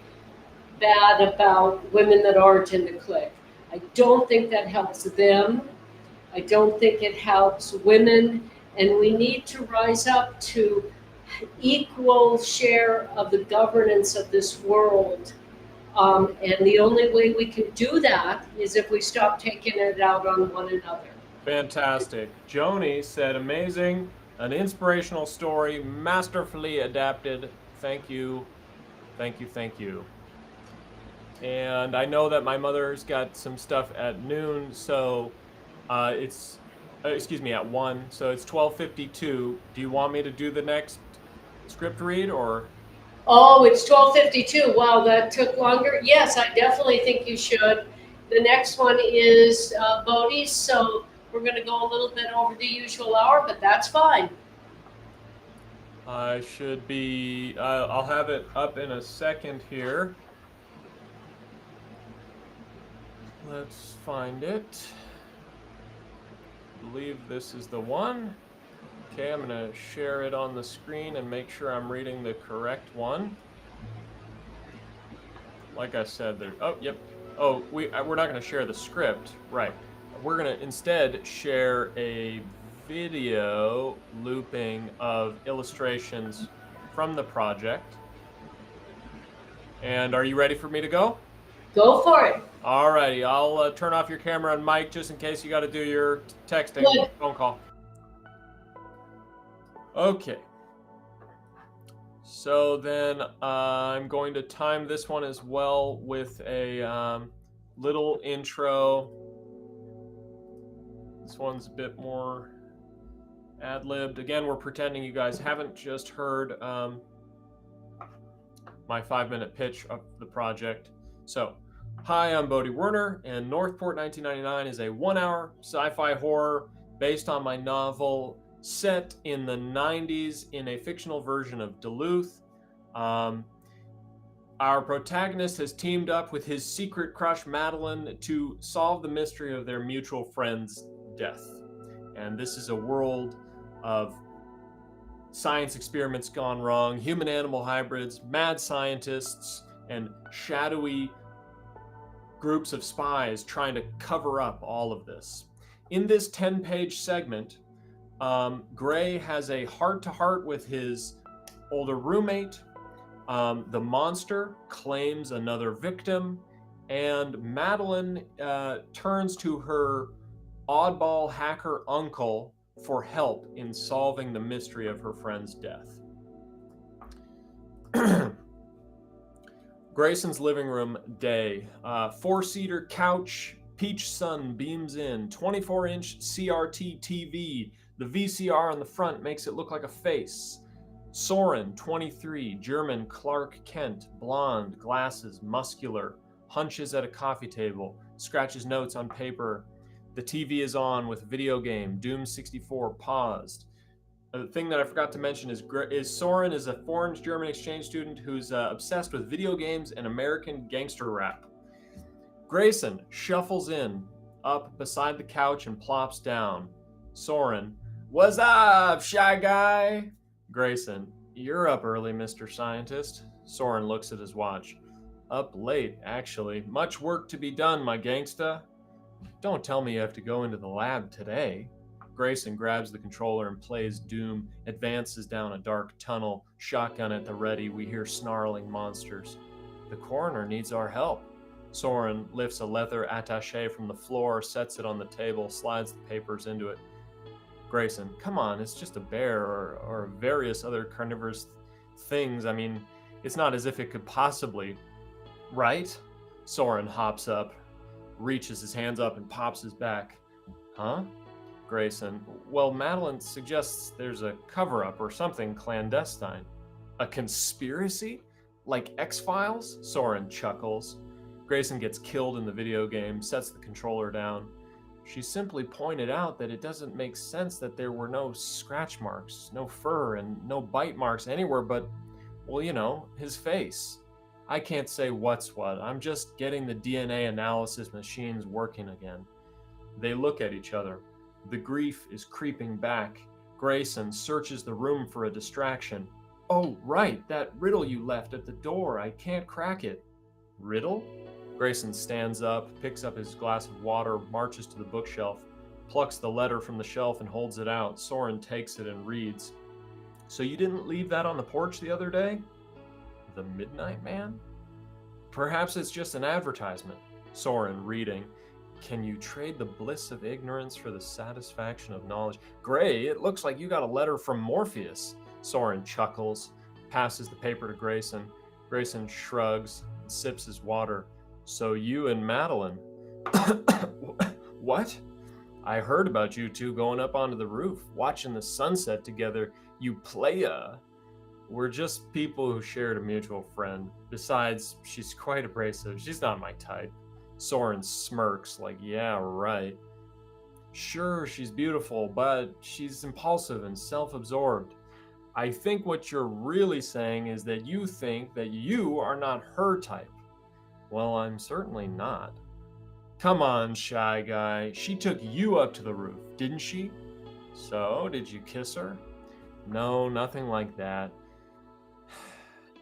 bad about women that aren't in the clique. I don't think that helps them. I don't think it helps women. And we need to rise up to equal share of the governance of this world. And the only way we can do that is if we stop taking it out on one another. Fantastic. Joni said, amazing, an inspirational story, masterfully adapted. Thank you, thank you, thank you. And I know that my mother's got some stuff at noon, so it's, excuse me, at 1, so it's 12:52. Do you want me to do the next script read, or? Oh, it's 12:52. Wow, that took longer. Yes, I definitely think you should. The next one is Bodhi's, so we're going to go a little bit over the usual hour, but that's fine. I should be, I'll have it up in a second here. Let's find it. I believe this is the one. Okay, I'm going to share it on the screen and make sure I'm reading the correct one. Like I said, there. Oh, yep. Oh, we're not going to share the script, right? We're going to instead share a video looping of illustrations from the project. And are you ready for me to go? Go for it. Alrighty, I'll turn off your camera and mic just in case you got to do your texting phone call. Okay. So then I'm going to time this one as well with a little intro. This one's a bit more ad-libbed. Again, we're pretending you guys haven't just heard my 5-minute pitch of the project. So, hi, I'm Bodhi Werner, and Northport 1999 is a 1-hour sci-fi horror based on my novel set in the 90s in a fictional version of Duluth. Our protagonist has teamed up with his secret crush, Madeline, to solve the mystery of their mutual friend's death. And this is a world of science experiments gone wrong, human-animal hybrids, mad scientists, and shadowy groups of spies trying to cover up all of this. In this 10-page segment, Gray has a heart-to-heart with his older roommate. The monster claims another victim, and Madeline turns to her oddball hacker uncle for help in solving the mystery of her friend's death. Grayson's living room day. 4-seater couch, peach sun beams in, 24-inch CRT TV. The VCR on the front makes it look like a face. Soren, 23, German Clark Kent, blonde, glasses, muscular, hunches at a coffee table, scratches notes on paper. The TV is on with video game, Doom 64 paused. The thing that I forgot to mention is Soren is a foreign German exchange student who's obsessed with video games and American gangster rap. Grayson shuffles in, up beside the couch and plops down. Soren, what's up, shy guy? Grayson, you're up early, Mr. Scientist. Soren looks at his watch. Up late, actually. Much work to be done, my gangsta. Don't tell me you have to go into the lab today. Grayson grabs the controller and plays Doom, advances down a dark tunnel, shotgun at the ready. We hear snarling monsters. The coroner needs our help. Soren lifts a leather attaché from the floor, sets it on the table, slides the papers into it. Grayson, come on, it's just a bear or various other carnivorous things. I mean, it's not as if it could possibly, right? Soren hops up, reaches his hands up and pops his back. Huh? Grayson, well, Madeline suggests there's a cover-up or something clandestine. A conspiracy? Like X-Files? Soren chuckles. Grayson gets killed in the video game, sets the controller down. She simply pointed out that it doesn't make sense that there were no scratch marks, no fur, and no bite marks anywhere but, well, you know, his face. I can't say what's what. I'm just getting the DNA analysis machines working again. They look at each other. The grief is creeping back. Grayson searches the room for a distraction. Oh, right, that riddle you left at the door. I can't crack it. Riddle? Grayson stands up, picks up his glass of water, marches to the bookshelf, plucks the letter from the shelf and holds it out. Soren takes it and reads. So you didn't leave that on the porch the other day? The Midnight Man? Perhaps it's just an advertisement. Soren reading. Can you trade the bliss of ignorance for the satisfaction of knowledge? Gray, it looks like you got a letter from Morpheus. Soren chuckles, passes the paper to Grayson. Grayson shrugs and sips his water. So you and Madeline. What? I heard about you two going up onto the roof, watching the sunset together. You playa. We're just people who shared a mutual friend. Besides, she's quite abrasive. She's not my type. Soren smirks like, yeah, right. Sure, she's beautiful, but she's impulsive and self-absorbed. I think what you're really saying is that you think that you are not her type. Well, I'm certainly not. Come on, shy guy. She took you up to the roof, didn't she? So, did you kiss her? No, nothing like that.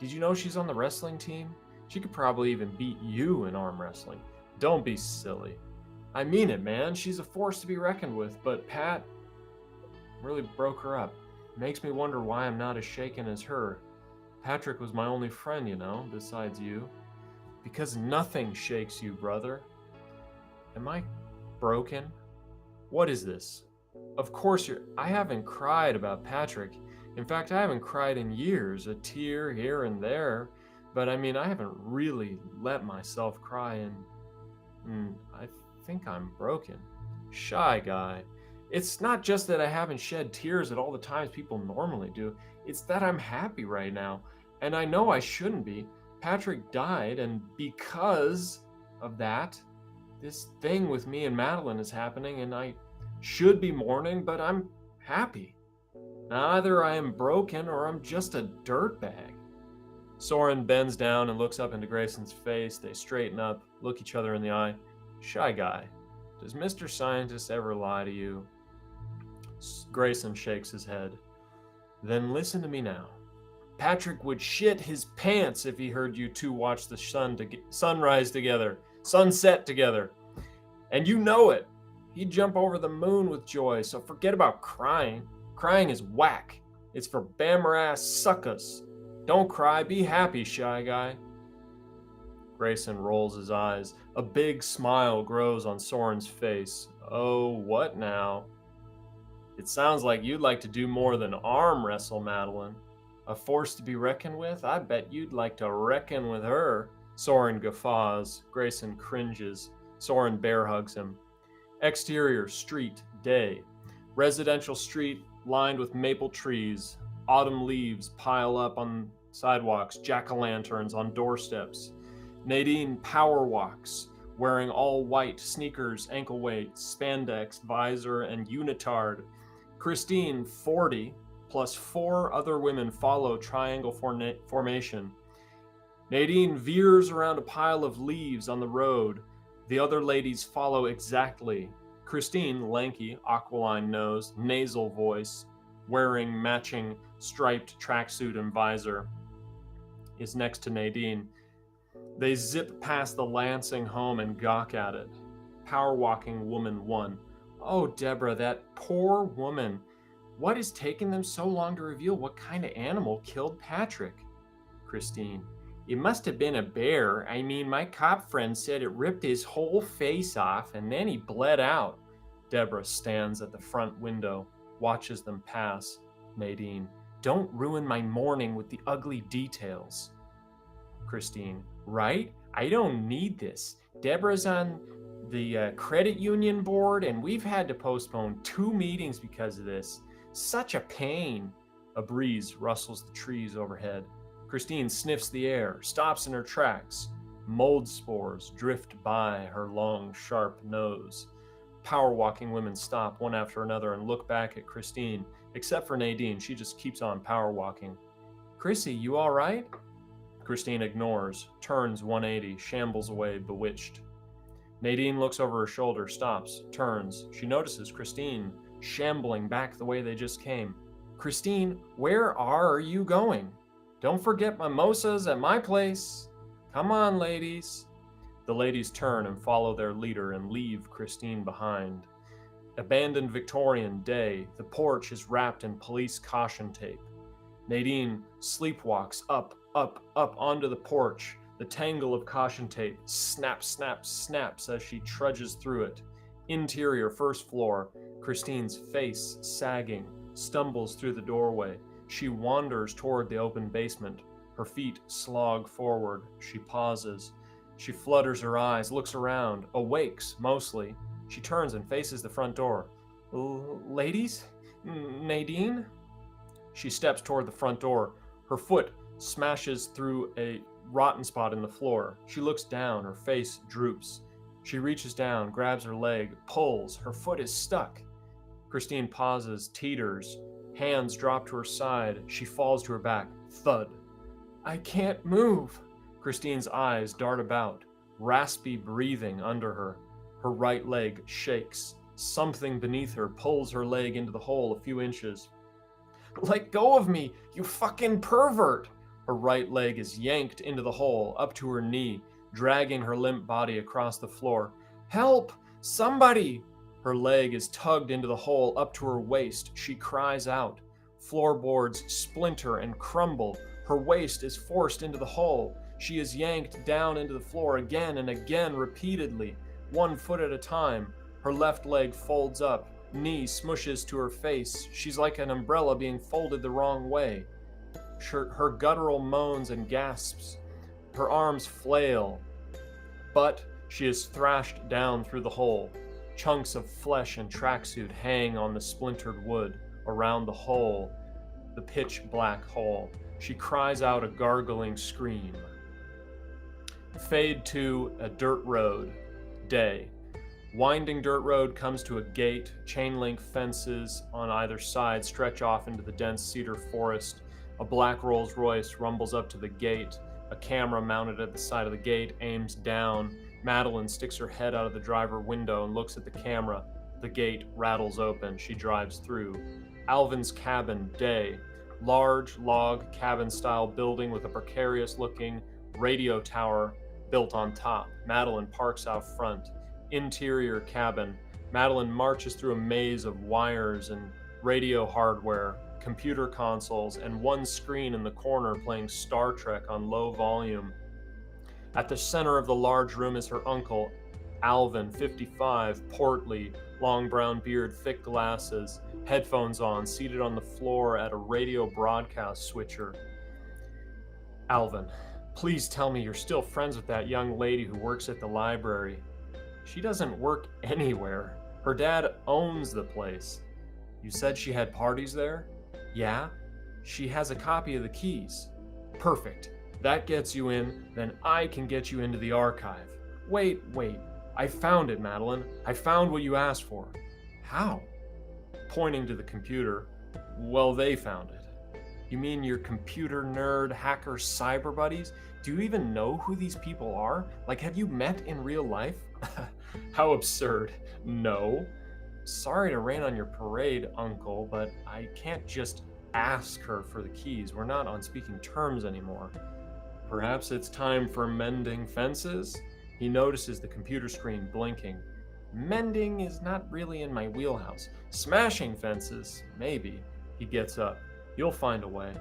Did you know she's on the wrestling team? She could probably even beat you in arm wrestling. Don't be silly. I mean it, man. She's a force to be reckoned with, but Pat really broke her up. Makes me wonder why I'm not as shaken as her. Patrick was my only friend, you know, besides you. Because nothing shakes you, brother. Am I broken? What is this? Of course I haven't cried about Patrick. In fact, I haven't cried in years, a tear here and there. But I mean, I haven't really let myself cry and I think I'm broken. Shy guy. It's not just that I haven't shed tears at all the times people normally do. It's that I'm happy right now. And I know I shouldn't be. Patrick died, and because of that, this thing with me and Madeline is happening, and I should be mourning, but I'm happy. Now, either I am broken or I'm just a dirtbag. Soren bends down and looks up into Grayson's face. They straighten up, look each other in the eye. Shy guy, does Mr. Scientist ever lie to you? Grayson shakes his head. Then listen to me now. Patrick would shit his pants if he heard you two watch the sunrise together, sunset together. And you know it. He'd jump over the moon with joy, so forget about crying. Crying is whack. It's for bammer-ass suckers. Don't cry, be happy, shy guy. Grayson rolls his eyes. A big smile grows on Soren's face. Oh, what now? It sounds like you'd like to do more than arm wrestle, Madeline. A force to be reckoned with? I bet you'd like to reckon with her. Soren guffaws. Grayson cringes. Soren bear hugs him. Exterior, street, day. Residential street lined with maple trees. Autumn leaves pile up on sidewalks. Jack-o'-lanterns on doorsteps. Nadine power walks. wearing all white sneakers, ankle weights, spandex, visor, and unitard. Christine, 40, plus 4 other women follow triangle formation. Nadine veers around a pile of leaves on the road. The other ladies follow exactly. Christine, lanky, aquiline nose, nasal voice, wearing matching striped tracksuit and visor, is next to Nadine. They zip past the Lansing home and gawk at it. Power walking woman 1. Oh, Deborah, that poor woman. What is taking them so long to reveal what kind of animal killed Patrick? Christine. It must have been a bear. I mean, my cop friend said it ripped his whole face off and then he bled out. Deborah stands at the front window, watches them pass. Nadine. Don't ruin my morning with the ugly details. Christine. Right? I don't need this. Deborah's on the credit union board and we've had to postpone 2 meetings because of this. Such a pain. A breeze rustles the trees overhead. Christine sniffs the air, stops in her tracks. Mold spores drift by her long, sharp nose. Power walking women stop one after another and look back at Christine. Except for Nadine, she just keeps on power walking. Chrissy, you all right? Christine ignores, turns 180, shambles away, bewitched. Nadine looks over her shoulder, stops, turns. She notices Christine shambling back the way they just came. Christine, where are you going? Don't forget mimosas at my place. Come on, ladies. The ladies turn and follow their leader and leave Christine behind. Abandoned Victorian day. The porch is wrapped in police caution tape. Nadine sleepwalks up onto the porch. The tangle of caution tape snaps, snaps, snaps as she trudges through it. Interior, first floor. Christine's face sagging, stumbles through the doorway. She wanders toward the open basement. Her feet slog forward. She pauses. She flutters her eyes, looks around, awakes mostly. She turns and faces the front door. Ladies? Nadine? She steps toward the front door. Her foot smashes through a rotten spot in the floor. She looks down. Her face droops. She reaches down, grabs her leg, pulls. Her foot is stuck. Christine pauses, teeters. Hands drop to her side. She falls to her back. Thud. I can't move. Christine's eyes dart about. Raspy breathing under her. Her right leg shakes. Something beneath her pulls her leg into the hole a few inches. Let go of me, you fucking pervert! Her right leg is yanked into the hole, up to her knee, dragging her limp body across the floor. Help! Somebody! Her leg is tugged into the hole up to her waist. She cries out. Floorboards splinter and crumble. Her waist is forced into the hole. She is yanked down into the floor again and again repeatedly, 1 foot at a time. Her left leg folds up. Knee smushes to her face. She's like an umbrella being folded the wrong way. Her guttural moans and gasps. Her arms flail. But she is thrashed down through the hole. Chunks of flesh and tracksuit hang on the splintered wood around the hole, the pitch black hole. She cries out a gargling scream. Fade to a dirt road. Day. Winding dirt road comes to a gate. Chain link fences on either side stretch off into the dense cedar forest. A black Rolls Royce rumbles up to the gate. A camera mounted at the side of the gate aims down. Madeline sticks her head out of the driver window and looks at the camera. The gate rattles open. She drives through. Alvin's cabin. Day. Large log cabin-style building with a precarious-looking radio tower built on top. Madeline parks out front. Interior cabin. Madeline marches through a maze of wires and radio hardware, computer consoles, and one screen in the corner playing Star Trek on low volume. At the center of the large room is her uncle, Alvin, 55, portly, long brown beard, thick glasses, headphones on, seated on the floor at a radio broadcast switcher. Alvin, please tell me you're still friends with that young lady who works at the library. She doesn't work anywhere. Her dad owns the place. You said she had parties there? Yeah. She has a copy of the keys. Perfect. That gets you in, then I can get you into the archive. Wait. I found it, Madeline. I found what you asked for. How? Pointing to the computer. Well, they found it. You mean your computer nerd hacker cyber buddies? Do you even know who these people are? Like, have you met in real life? How absurd. No. Sorry to rain on your parade, Uncle, but I can't just ask her for the keys. We're not on speaking terms anymore. Perhaps it's time for mending fences? He notices the computer screen blinking. Mending is not really in my wheelhouse. Smashing fences, maybe. He gets up. You'll find a way.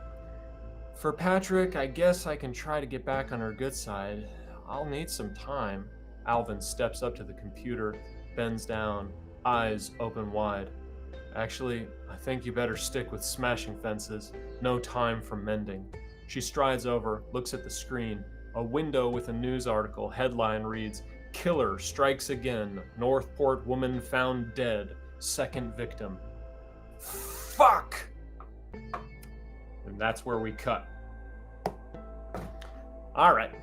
For Patrick, I guess I can try to get back on her good side. I'll need some time. Alvin steps up to the computer, bends down, eyes open wide. Actually, I think you better stick with smashing fences. No time for mending. She strides over, looks at the screen. A window with a news article. Headline reads, Killer strikes again. Northport woman found dead. Second victim. Fuck! And that's where we cut. All right.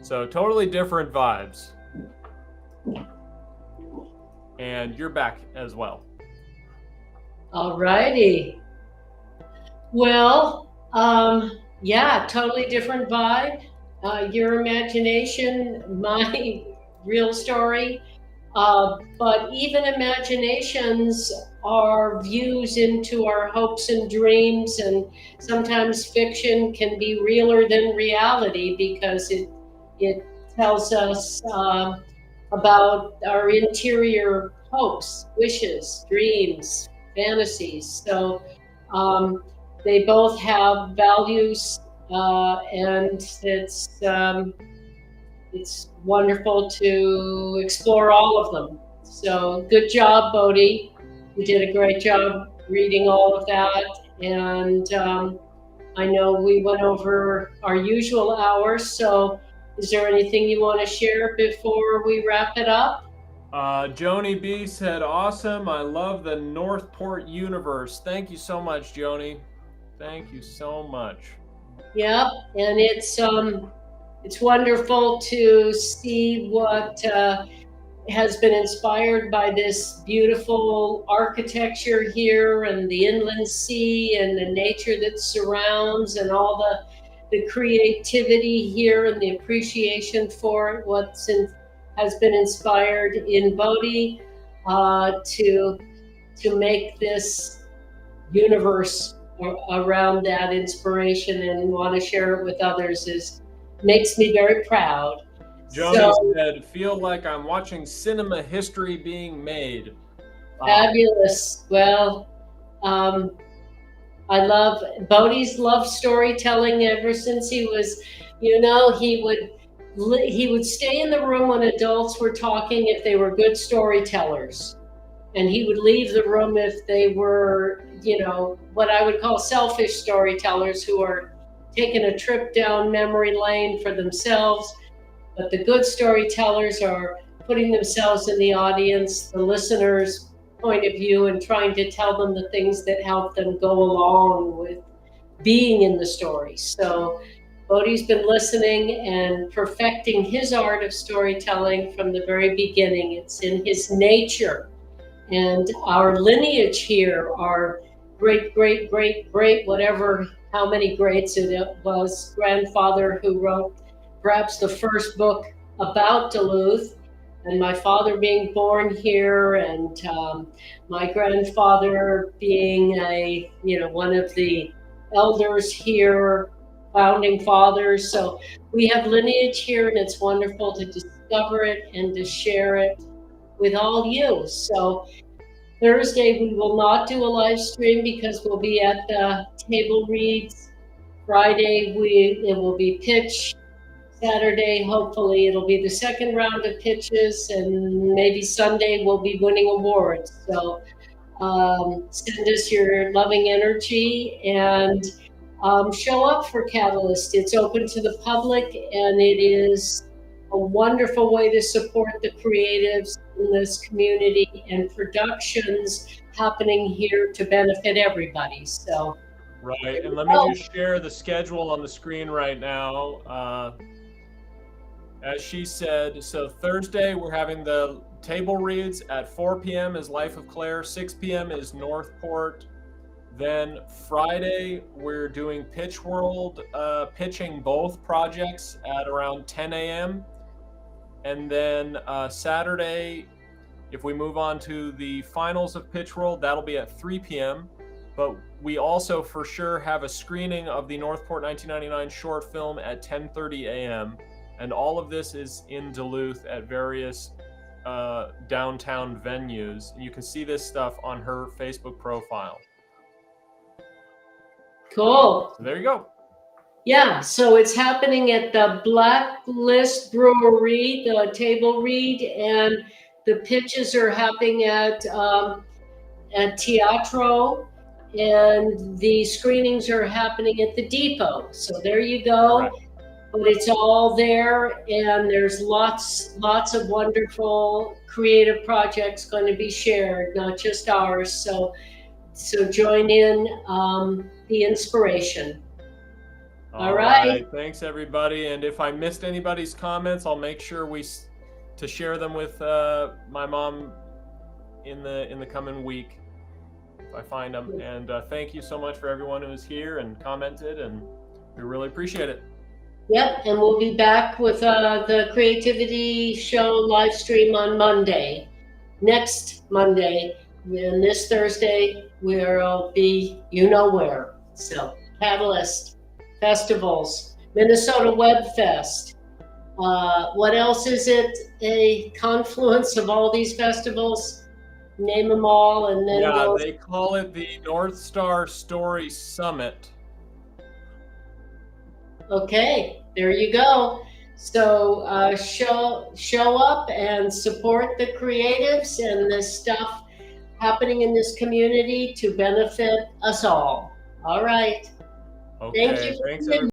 So totally different vibes. And you're back as well. All righty. Well, yeah, totally different vibe. Your imagination, my real story. But even imaginations are views into our hopes and dreams, and sometimes fiction can be realer than reality because it tells us about our interior hopes, wishes, dreams, fantasies. So they both have values, and it's wonderful to explore all of them. So good job, Bodhi. You did a great job reading all of that. And I know we went over our usual hours. So is there anything you want to share before we wrap it up? Joni B said, awesome. I love the Northport universe. Thank you so much, Joni. Thank you so much. Yep. And it's wonderful to see what has been inspired by this beautiful architecture here and the inland sea and the nature that surrounds and all the creativity here and the appreciation for it, has been inspired in Bodhi to make this universe around that inspiration and want to share it with others makes me very proud. Joni said, feel like I'm watching cinema history being made. Fabulous. Well, I love Bodhi's love storytelling ever since he was, he would stay in the room when adults were talking if they were good storytellers. And he would leave the room if they were, what I would call selfish storytellers who are taking a trip down memory lane for themselves. But the good storytellers are putting themselves in the audience, the listener's point of view, and trying to tell them the things that help them go along with being in the story. So Bodhi's been listening and perfecting his art of storytelling from the very beginning. It's in his nature. And our lineage here, our great, whatever, how many greats it was, grandfather who wrote perhaps the first book about Duluth, and my father being born here, and my grandfather being one of the elders here, founding fathers. So we have lineage here, and it's wonderful to discover it and to share it with all you. So Thursday we will not do a live stream because we'll be at the table reads. Friday it will be pitch. Saturday hopefully it'll be the second round of pitches, and maybe Sunday we'll be winning awards. So send us your loving energy and show up for Catalyst. It's open to the public, and it is a wonderful way to support the creatives in this community and productions happening here to benefit everybody. So right, and let me just share the schedule on the screen right now. as she said, so Thursday we're having the table reads at 4 p.m. is Life of Clare, 6 p.m. is Northport. Then Friday we're doing Pitch World, pitching both projects at around 10 a.m. And then Saturday, if we move on to the finals of Pitch World, that'll be at 3 p.m. But we also for sure have a screening of the Northport 1999 short film at 10:30 a.m. And all of this is in Duluth at various downtown venues. And you can see this stuff on her Facebook profile. Cool. So there you go. Yeah, so it's happening at the Blacklist Brewery, the table read, and the pitches are happening at Teatro, and the screenings are happening at the Depot. So there you go. Right. But it's all there, and there's lots of wonderful creative projects going to be shared, not just ours. So join in the inspiration. All right. Thanks, everybody. And if I missed anybody's comments, I'll make sure to share them with my mom in the coming week if I find them. And thank you so much for everyone who is here and commented, and we really appreciate it. Yep, and we'll be back with the Creativity Show live stream on Monday, next Monday, and this Thursday we'll be where. So Catalyst, festivals, Minnesota Web Fest. What else is it? A confluence of all these festivals. Name them all, and then they call it the North Star Story Summit. Okay, there you go. So show up and support the creatives and this stuff happening in this community to benefit us all. All right. Okay, Thank you. Thanks, everybody.